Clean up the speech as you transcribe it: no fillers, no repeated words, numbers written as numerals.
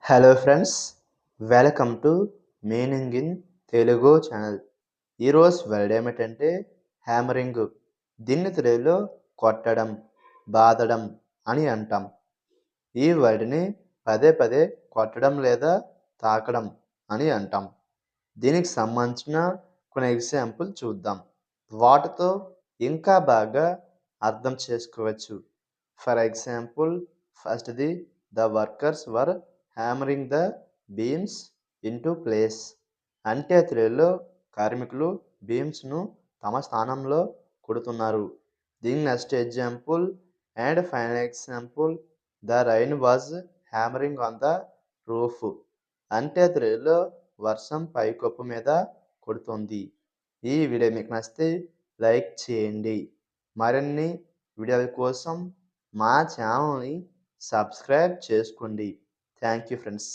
Hello friends, welcome to meaning in Telugu channel. ఈరోజు word ఏమిటంటే hammering. దీన్ని తెలుగులో కొట్టడం, బాదడం అని అంటాం. ఈ వర్డ్ని పదే పదే కొట్టడం లేదా తాకడం అని అంటాం. దీనికి సంబంధించిన కొన్ని ఎగ్జాంపుల్ చూద్దాం. వాటితో ఇంకా బాగా అర్థం చేసుకోవచ్చు. ఫర్ ఎగ్జాంపుల్, ఫస్ట్ది, the workers were hammering the beams into place. అంటే తెలుగులో కార్మికులు బీమ్స్ను తమ స్థానంలో కొడుతున్నారు. దీని next example and final example, the rain was hammering on the roof. అంటే తెలుగులో వర్షం పైకప్పు మీద కొడుతుంది. ఈ వీడియో మీకు నచ్చితే లైక్ చేయండి. మరిన్ని వీడియోల కోసం మా ఛానల్ని సబ్స్క్రైబ్ చేసుకోండి. Thank you friends.